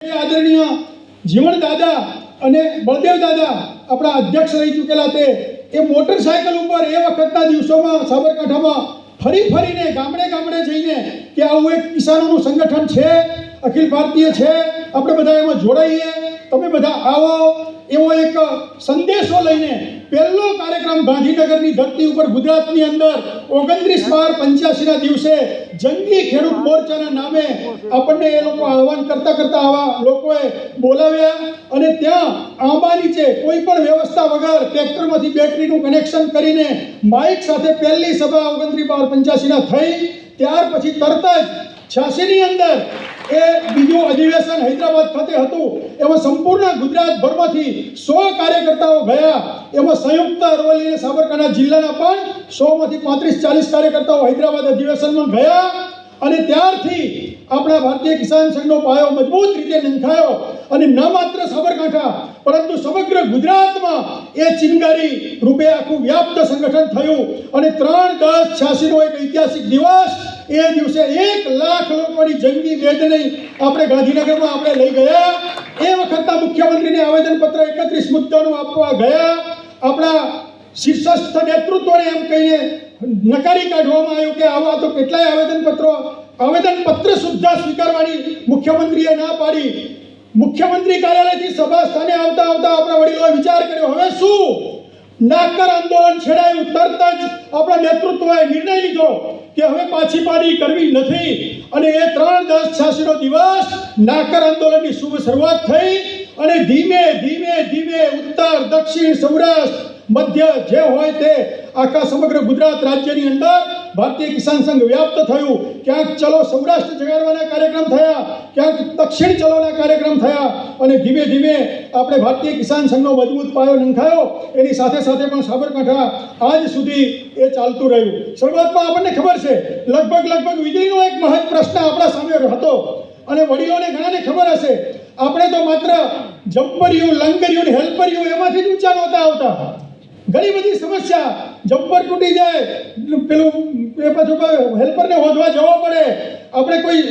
આદરણીય જીવણ દાદા અને બળદેવ દાદા આપણા અધ્યક્ષ રહી ચૂકેલા તે એ મોટરસાયકલ ઉપર એ વખતના દિવસોમાં સાબરકાંઠામાં ફરીને ગામડે જઈને કે આવું એક કિસાનોનું સંગઠન છે, અખિલ ભારતીય છે, આપણે બધા એમાં જોડાઈએ, તમે બધા આવો એવો એક સંદેશો લઈને પહેલો કાર્યક્રમ ગાંધીનગરની ધરતી ઉપર ગુજરાતની અંદર 29/12/85ના દિવસે જંગી ખેડૂત મોરચાના નામે આપણને એ લોકો આહવાન કરતા આવા લોકોએ બોલાવ્યા અને ત્યાં આંબા નીચે કોઈ પણ વ્યવસ્થા વગર ટ્રેક્ટરમાંથી બેટરીનું કનેક્શન કરીને માઇક સાથે પહેલી સભા 29/12/85ના થઈ. ત્યાર પછી તરત જ 86ની અંદર એ બીજું અધિવેશન હૈદરાબાદ ખાતે હતું. એમાં સંપૂર્ણ ગુજરાતભરમાંથી 100 કાર્યકર્તાઓ ગયા. એમાં સંયુક્ત અરવલ્લી અને સાબરકાંઠા જિલ્લાના પણ 100માંથી 35-40 કાર્યકર્તાઓ હૈદરાબાદ અધિવેશનમાં ગયા અને ત્યારથી આપણા ભારતીય કિસાન સંઘનો પાયો મજબૂત રીતે નંખાયો અને ન માત્ર સાબરકાંઠા પરંતુ સમગ્ર ગુજરાતમાં એ ચિનગારી રૂપે આખું વ્યાપ્ત સંગઠન થયું અને 3/10/86નો એક ઐતિહાસિક દિવસ. એ દિવસે 1 લાખ લોકોની જંગી મેદની આપણે ગાંધીનગરમાં આપણે લઈ ગયા. એ વખતના મુખ્યમંત્રીને આવેદનપત્ર 31 મુદ્દાનું આપવા ગયા. આપણા શીર્ષસ્થ નેતૃત્વને એમ કહીને નકારી કાઢવામાં આવ્યું કે આવા તો કેટલાય આવેદનપત્ર સુદ્ધા સ્વીકારવાની મુખ્યમંત્રીએ ના પાડી. મુખ્યમંત્રી કાર્યાલયથી સભા સ્થાને આવતા આપણા વડીલોએ વિચાર કર્યો, હવે શું? નાકર આંદોલન છેડાયું. તરત જ આપણા નેતૃત્વએ નિર્ણય લીધો કે હવે પાછીપાડી કરવી નથી અને એ 3/10/86નો દિવસ નાકર આંદોલનની શુભ શરૂઆત થઈ અને ધીમે ધીમે ઉત્તર, દક્ષિણ, સૌરાષ્ટ્ર, મધ્ય જે હોય તે આખા સમગ્ર ગુજરાત રાજ્યની અંદર ભારતીય કિસાન સંઘ વ્યાપ્ત થયું. ક્યાંક ચલો સૌરાષ્ટ્ર જગાડવાના કાર્યક્રમ થયા, ક્યાંક દક્ષિણ ચલોના કાર્યક્રમ થયા અને ધીમે આપણે ભારતીય કિસાન સંઘનો મજબૂત પાયો નંખાયો. એની સાથે પણ સાબરકાંઠા આજ સુધી એ ચાલતું રહ્યું. શરૂઆતમાં આપણને ખબર છે લગભગ વીજળીનો એક મહત્વ પ્રશ્ન આપણા સામે હતો અને વડીલોને ઘણાને ખબર હશે. આપણે તો માત્ર જમ્પરિયું, લંગરિયું, હેલ્પરિયું એમાંથી જ ઊંચા નહોતા આવતા. ઘણી બધી સમસ્યા, જમ્પર તૂટી જાય, પેલું એ પાછું હેલ્પરને હોદવા જવો પડે, આપણે કોઈ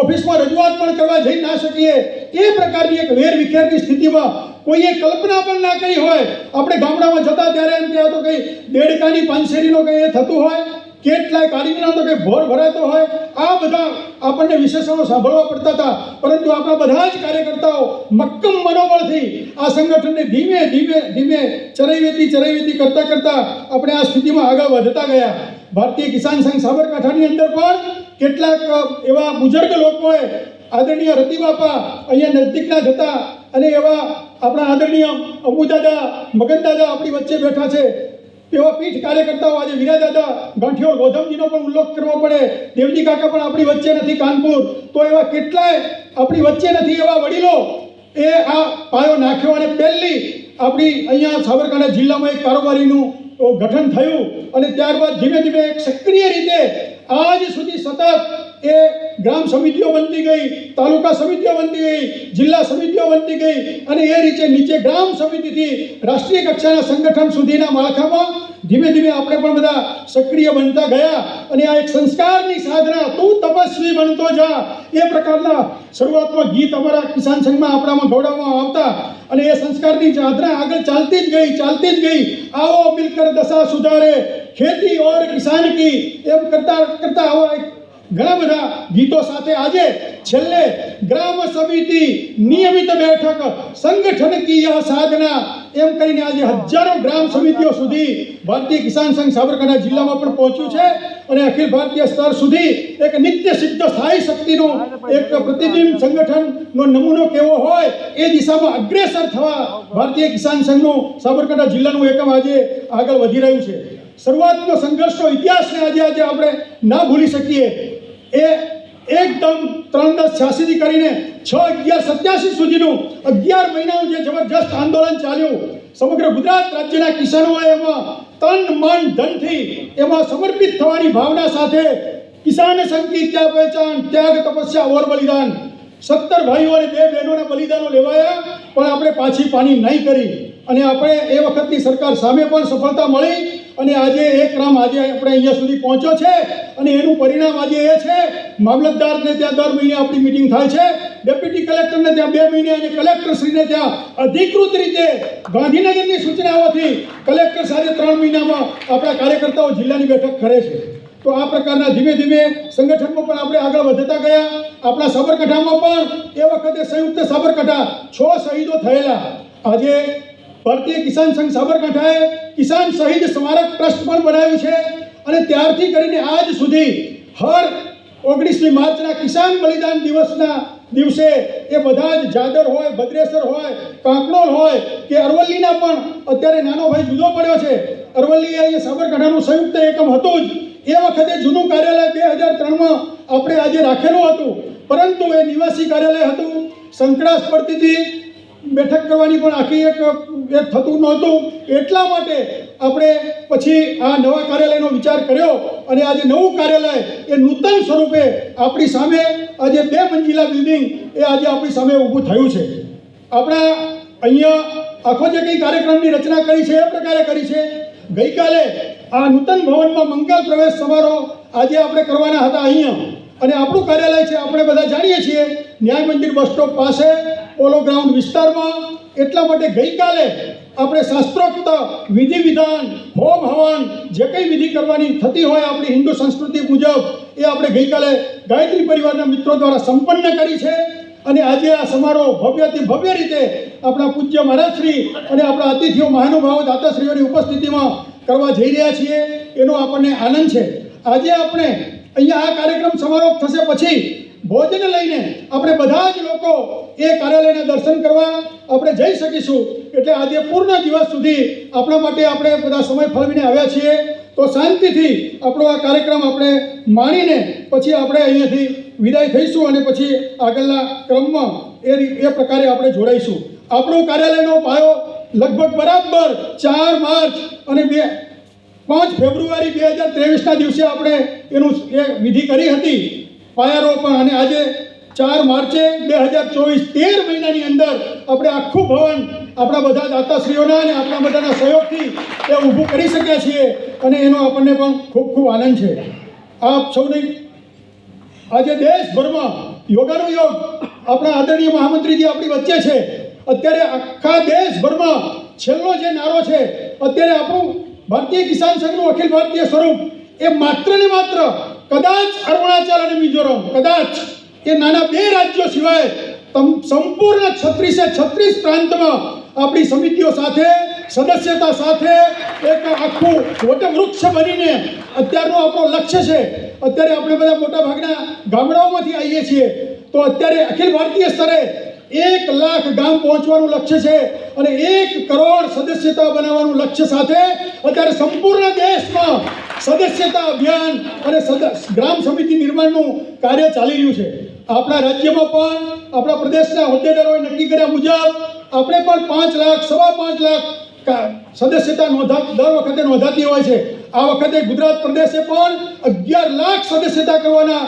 ઓફિસમાં રજૂઆત પણ કરવા જઈ ના શકીએ. એ પ્રકારની એક વેરવિખેરની સ્થિતિમાં કોઈએ કલ્પના પણ ના કરી હોય. આપણે ગામડામાં જતા ત્યારે એમ કે તો કંઈ દેડકાની પાંચશેરીનો કંઈ એ થતું હોય, કેટલાય કારીગરનો તો કંઈ ભોર ભરાતો હોય. આ બધા આપણને વિશેષણો સાંભળવા પડતા હતા. પરંતુ આપણા બધા જ કાર્યકર્તાઓ મક્કમ મનોબળથી આ સંગઠનને ધીમે ચરૈવેતી કરતા આપણે આ સ્થિતિમાં આગળ વધતા ગયા. ભારતીય કિસાન સંઘ સાબરકાંઠાની અંદર પણ કેટલાક એવા બુઝુર્ગ લોકોએ આદરણીય રતિબાપા અહીંયા નજદીકના જતા અને એવા આપણા આદરણીય અબુદાદા, મગનદાદા આપણી વચ્ચે બેઠા છે. એવા પીઠ કાર્યકર્તાઓ આજે વીરાદાદા ગાંઠિયોર ગોધમજીનો પણ ઉલ્લેખ કરવો પડે. દેવજી કાકા પણ આપણી વચ્ચે નથી, કાનપુર. તો એવા કેટલાય આપણી વચ્ચે નથી એવા વડીલો એ આ પાયો નાખ્યો અને પહેલી આપણી અહીંયા સાબરકાંઠા જિલ્લામાં એક કારોબારીનું ગઠન થયું અને ત્યારબાદ ધીમે એક સક્રિય રીતે આજ સુધી સતત એ ગ્રામ સમિતિઓ બનતી ગઈ, તાલુકા સમિતિઓ બનતી ગઈ, જિલ્લા સમિતિઓ બનતી ગઈ અને એ રીતે નીચે ગ્રામ સમિતિથી રાષ્ટ્રીય કક્ષાના સંગઠન સુધીના માળખામાં ધીમે આપણે પણ બધા સક્રિય બનતા ગયા અને આ એક સંસ્કારની સાધના, તું તપસ્વી બનતો જા, એ પ્રકારના શરૂઆતમાં ગીત અમારા કિસાન સંઘમાં આપણામાં ગૌડાવવામાં આવતા અને એ સંસ્કારની સાધના આગળ ચાલતી જ ગઈ. આવો મિલકર દશા સુધારે, ખેતી ઓર કિસાન કી, એમ કરતા આવા ઘણા બધા ગીતો સાથે આજે છેલ્લે ગ્રામ સમિતિ નિયમિત બેઠક સંગઠન કી યહ સાધના એમ કરીને આજે હજારો ગ્રામ સમિતિઓ સુધી ભારતીય કિસાન સંઘ સાબરકાંઠા જિલ્લામાં પણ પહોંચ્યું છે અને અખિલ ભારતીય સ્તર સુધી એક નિત્ય સિદ્ધ સ્થાયી શક્તિનો એક પ્રતિબિંબ સંગઠનનો નમૂનો કેવો હોય એ દિશામાં અગ્રેસર થવા ભારતીય કિસાન સંઘનું સાબરકાંઠા જિલ્લાનું એકમ આજે આગળ વધી રહ્યું છે. શરૂઆતનો સંઘર્ષનો ઇતિહાસને આજે આપણે ના ભૂલી શકીએ. એ એકદમ 3/10/86થી કરીને 6/11/87 સુધીનું 11 મહિનાનું જે જબરજસ્ત આંદોલન ચાલ્યું. સમગ્ર ગુજરાત રાજ્યના કિસાનોએ એમાં તન, મન, ધનથી એમાં સમર્પિત થવાની ભાવના સાથે કિસાન સંઘ કી ક્યા પહેચાન, ત્યાગ, તપસ્યા ઓર બલિદાન, 17 ભાઈઓ અને 2 બહેનોના બલિદાનો લેવાયા પણ આપણે પાછી પાની નહીં કરી અને આપણે એ વખતની સરકાર સામે પણ સફળતા મળી અને આજે એ ક્રમ આજે આપણે અહીંયા સુધી પહોંચ્યો છે અને એનું પરિણામ આજે એ છે મામલતદારને ત્યાં દર મહિને આપણી મિટિંગ થાય છે, ડેપ્યુટી કલેક્ટરને ત્યાં 2 મહિને અને કલેક્ટરશ્રીને ત્યાં અધિકૃત રીતે ગાંધીનગરની સૂચનાઓથી કલેક્ટર સાથે 3 મહિનામાં આપણા કાર્યકર્તાઓ જિલ્લાની બેઠક કરે છે. તો આ પ્રકારના ધીમે ધીમે સંગઠનમાં પણ આપણે આગળ વધતા ગયા. આપણા સાબરકાંઠામાં પણ એ વખતે સંયુક્ત સાબરકાંઠા 6 શહીદો થયેલા. આજે ભારતીય કિસાન સંઘ સાબરકાંઠાએ કિસાન શહીદ સ્મારક ટ્રસ્ટ પણ બનાવ્યું છે અને ત્યારથી કરીને આજ સુધી હર 19મી માર્ચના કિસાન બલિદાન દિવસના દિવસે એ બધા જ જાદર હોય, ભદ્રેસર હોય, કાંકણોલ હોય કે અરવલ્લીના પણ અત્યારે નાનો ભાઈ જુદો પડ્યો છે. અરવલ્લી એ સાબરકાંઠાનું સંયુક્ત એકમ હતું જ. એ વખતે જૂનું કાર્યાલય 2003માં આપણે આજે રાખેલું હતું, પરંતુ એ નિવાસી કાર્યાલય હતું. સંકળાશ પડતી હતી, બેઠક કરવાની પણ આખી એક થતું નહોતું. એટલા માટે આપણે પછી આ નવા કાર્યાલયનો વિચાર કર્યો અને આજે નવું કાર્યાલય એ નૂતન સ્વરૂપે આપણી સામે આજે 2 મંજિલા બિલ્ડિંગ એ આજે આપણી સામે ઊભું થયું છે. આપણા અહીંયા આખો જે કંઈ કાર્યક્રમની રચના કરી છે એ પ્રકારે કરી છે. ગઈકાલે આ નૂતન ભવનમાં મંગલ પ્રવેશ સમારોહ આજે આપણે કરવાના હતા અહીંયા, અને આપણું કાર્યાલય છે આપણે બધા જાણીએ છીએ ન્યાય મંદિર બસ સ્ટોપ પાસે પોલો ગ્રાઉન્ડ વિસ્તારમાં. એટલા માટે ગઈકાલે આપણે શાસ્ત્રોક્ત વિધિ વિધાન, હોમ હવન જે કંઈ વિધિ કરવાની થતી હોય આપણી હિન્દુ સંસ્કૃતિ મુજબ એ આપણે ગઈકાલે ગાયત્રી પરિવારના મિત્રો દ્વારા સંપન્ન કરી છે. અને આજે આ સમારોહ ભવ્યથી ભવ્ય રીતે આપણા પૂજ્ય મહારાજશ્રી અને આપણા અતિથિઓ મહાનુભાવો દાતાશ્રીઓની ઉપસ્થિતિમાં કરવા જઈ રહ્યા છીએ. એનો આપણને આનંદ છે. આજે આપણે અહીંયા આ કાર્યક્રમ સમારોહ થશે પછી ભોજન લઈને આપણે બધા જ લોકો એ કાર્યાલયના દર્શન કરવા આપણે જઈ શકીશું. એટલે આજે પૂર્ણ દિવસ સુધી આપણા માટે આપણે બધા સમય ફાળવીને આવ્યા છીએ. તો શાંતિથી આપણો આ કાર્યક્રમ આપણે માણીને પછી આપણે અહીંયાથી વિદાય થઈશું અને પછી આગળના ક્રમમાં એ પ્રકારે આપણે જોડાઈશું. આપણો કાર્યાલયનો પાયો લગભગ બરાબર 4 માર્ચ અને 5 ફેબ્રુઆરી 2023ના દિવસે આપણે એનું એ વિધિ કરી હતી પાયારોપણ. અને આજે 4 માર્ચે 2024 13 મહિનાની અંદર આપણે આખું ભવન આપણા બધા દાતાશ્રીઓના અને આપણા બધાના સહયોગથી એ ઊભું કરી શક્યા છીએ અને એનો આપણને પણ ખૂબ ખૂબ આનંદ છે. આપ સૌને આજે દેશભરમાં યોગાનો યોગ આપણા આદરણીય મહામંત્રીજી આપણી વચ્ચે છે. અત્યારે આખા દેશભરમાં છેલ્લો જે નારો છે અત્યારે આપણું ભારતીય કિસાન સંઘનું અખિલ ભારતીય સ્વરૂપ એ માત્ર ને માત્ર કદાચ અરુણાચલ અને મિઝોરમ, કદાચ એ નાના 2 રાજ્યો સિવાય સંપૂર્ણ 36 પ્રાંતમાં આપણી સમિતિઓ સાથે સદસ્યતા સાથે એક આખું વટવૃક્ષ બનીને અત્યારનું આપણું લક્ષ્ય છે. અત્યારે આપણે બધા મોટા ભાગના ગામડાઓમાંથી આવીએ છીએ, તો અત્યારે અખિલ ભારતીય સ્તરે 1 લાખ ગામ પહોંચવાનું લક્ષ્ય છે અને 1 કરોડ સદસ્યતા બનાવવાનું લક્ષ્ય સાથે અત્યારે સંપૂર્ણ દેશમાં સદસ્યતા અભિયાન અને ગ્રામ સમિતિ નિર્માણનું કાર્ય ચાલી રહ્યું છે. આપણા રાજ્યમાં પણ આપણા પ્રદેશના હોદ્દેદારોએ નક્કી કર્યા મુજબ આપણે પણ 5 લાખ, 5.5 લાખ સદસ્યતા દર વખતે નોંધાતી હોય છે. આ વખતે ગુજરાત પ્રદેશે પણ 11 લાખ સદસ્યતા કરવાના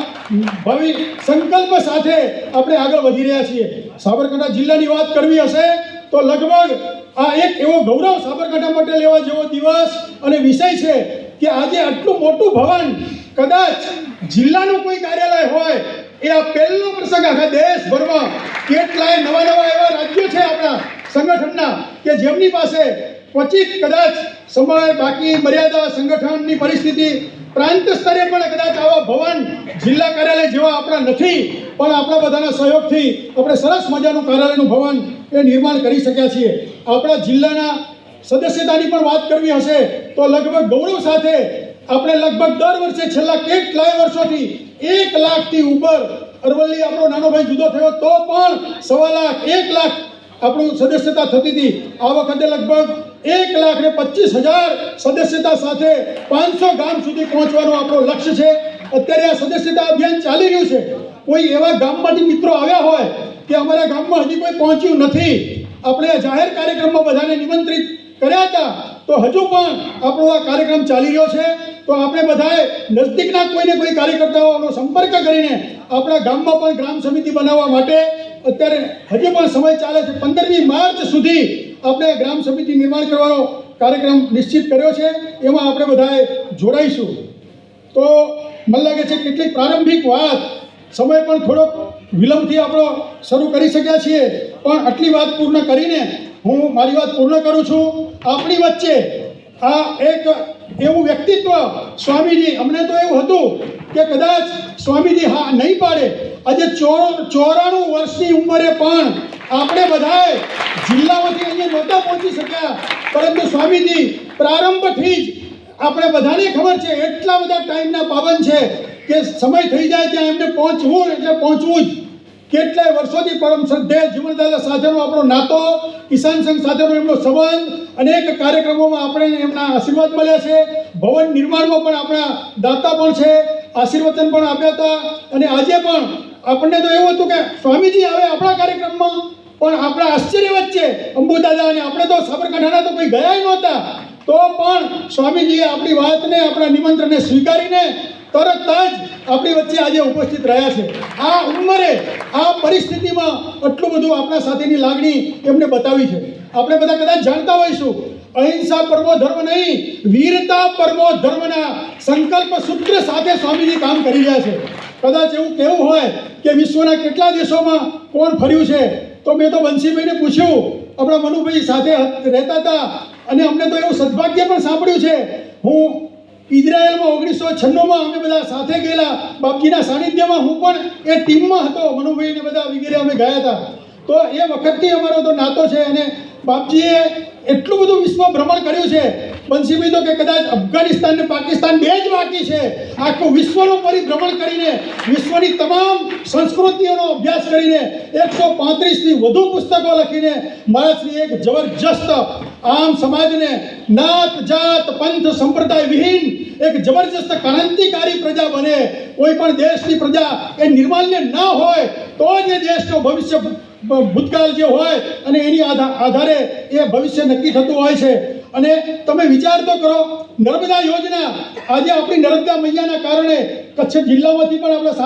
ભાવિ સંકલ્પ સાથે આપણે આગળ વધી રહ્યા છીએ. સાબરકાંઠા જિલ્લાની વાત કરવી હશે તો લગભગ આ એક એવો ગૌરવ સાબરકાંઠા માટે લેવા જેવો દિવસ અને વિષય છે કે આજે આટલું મોટું ભવન, કદાચ જિલ્લાનું કોઈ કાર્યાલય હોય એ આ પહેલો પ્રસંગ આખા દેશભરમાં. કેટલાય નવા એવા રાજ્યો છે આપણા સંગઠનના કે જેમની પાસે ક્વચિત કદાચ સમય, બાકી મર્યાદા, સંગઠનની પરિસ્થિતિ, પ્રાંત સ્તરે પણ કદાચ આવા ભવન જિલ્લા કાર્યાલય જેવા આપણા નથી, પણ આપણા બધાના સહયોગથી આપણે સરસ મજાનું કાર્યાલયનું ભવન એ નિર્માણ કરી શક્યા છીએ. આપણા જિલ્લાના સદસ્યતાની પણ વાત કરવી હશે તો લગભગ ગૌરવ સાથે આપણે લગભગ દર વર્ષે છેલ્લા કેટલાય વર્ષોથી 1 લાખથી ઉપર અરવલ્લી આપણો નાનો ભાઈ જુદો થયો તો પણ 1.25 લાખ, 1 લાખ આપણું સદસ્યતા થતી હતી. આ વખતે લગભગ 1,25,000 સદસ્યતા સાથે 500 ગામ સુધી પહોંચવાનું આપણું લક્ષ્ય છે. અત્યારે આ સદસ્યતા અભિયાન ચાલી રહ્યું છે. કોઈ એવા ગામમાંથી મિત્રો આવ્યા હોય કે અમારા ગામમાં હજી કોઈ પહોંચ્યું નથી, આપણે જાહેર કાર્યક્રમમાં બધાને નિમંત્રિત કર્યા હતા, તો હજુ પણ આપણો આ કાર્યક્રમ ચાલી રહ્યો છે. તો આપણે બધાએ નજદીકના કોઈને કોઈ કાર્યકર્તાઓનો સંપર્ક કરીને આપણા ગામમાં પણ ગ્રામ સમિતિ બનાવવા માટે અત્યારે હજી પણ સમય ચાલે છે. 15મી માર્ચ સુધી આપણે ગ્રામ સમિતિ નિર્માણ કરવાનો કાર્યક્રમ નિશ્ચિત કર્યો છે એમાં આપણે બધાએ જોડાઈશું. તો મને લાગે છે કેટલીક પ્રારંભિક વાત સમય પણ થોડોક વિલંબથી આપણો શરૂ કરી શક્યા છીએ, પણ આટલી વાત પૂર્ણ કરીને હું મારી વાત પૂર્ણ કરું છું. આપણી વચ્ચે આ એક એવું વ્યક્તિત્વ સ્વામીજી, અમને તો એવું હતું કે કદાચ સ્વામીજી હા નહીં પાડે. આજે 94 વર્ષની ઉંમરે પણ આપણે બધાએ જિલ્લામાંથી અહીંયા નહોતા પહોંચી શક્યા, પરંતુ સ્વામીજી પ્રારંભથી જ આપણે બધાને ખબર છે એટલા બધા ટાઈમના પાબંદ છે કે સમય થઈ જાય ત્યાં એમને પહોંચવું એટલે પહોંચવું જ. કેટલાય વર્ષોથી પરમ શ્રદ્ધેય જીવણદાદા સાથેનો આપણો નાતો, કિસાન સંઘ સાથેનો એમનો સંબંધ, અનેક કાર્યક્રમોમાં આપણે એમના આશીર્વાદ મળ્યા છે. ભવન નિર્માણમાં પણ આપણા દાતા પણ છે, આશીર્વચન પણ આપ્યા હતા. અને આજે પણ આપણને તો એવું હતું કે સ્વામીજી આવે આપણા કાર્યક્રમમાં, પણ આપણા આશ્ચર્ય વચ્ચે અંબુદાદા અને આપણે તો સાબરકાંઠાના તો કોઈ ગયા નહોતા, તો પણ સ્વામીજીએ આપણી વાતને, આપણા નિમંત્રણને સ્વીકારીને તરત જ આપણી વચ્ચે આજે ઉપસ્થિત રહ્યા છે. આ ઉંમરે, આ પરિસ્થિતિમાં આટલું બધું આપણા સાથેની લાગણી એમને બતાવી છે. આપણે બધા કદાચ જાણતા હોઈશું, અહિંસા પરમો ધર્મ નહીં, વીરતા પરમો ધર્મના સંકલ્પ સૂત્ર સાથે સ્વામીજી કામ કરી રહ્યા છે. કદાચ એવું કહેવું હોય કે વિશ્વના કેટલા દેશોમાં કોણ ફર્યું છે, તો મેં તો બંસીભાઈને પૂછ્યું, આપણા મનુભાઈ સાથે રહેતા હતા, અને અમને તો એવું સદભાગ્ય પણ સાંભળ્યું છે. હું ઇઝરાયલમાં 1996માં અમે બધા સાથે ગયેલા, બાપજીના સાનિધ્યમાં હું પણ એ ટીમમાં હતો, મનુભાઈને બધા વગેરે અમે ગયા હતા. તો એ વખતથી અમારો તો નાતો છે. અને બાપજીએ એટલું બધું વિશ્વ ભ્રમણ કર્યું છે. બંસીભાઈ તો કે કદાચ અફઘાનિસ્તાન ને પાકિસ્તાન બે જ બાકી છે. આખું વિશ્વનું પરિભ્રમણ કરીને, વિશ્વની તમામ સંસ્કૃતિઓનો અભ્યાસ કરીને, 135થી વધુ પુસ્તકો લખીને મારાશ્રી એક જબરજસ્ત આમ સમાજને નાત જાત પંથ સંપ્રદાય વિહીન એક જબરજસ્ત ક્રાંતિકારી પ્રજા બને. કોઈ પણ દેશની પ્રજા એ નિર્માલ્ય ના હોય તો જ એ દેશનો ભવિષ્ય, ભૂતકાળ જે હોય અને એની આધારે એ ભવિષ્ય નક્કી થતું હોય છે. અને તમે વિચાર તો કરો, નર્મદા યોજના આજે આપણી નર્મદા મૈયાના કારણે કચ્છ જિલ્લામાંથી પણ આપણા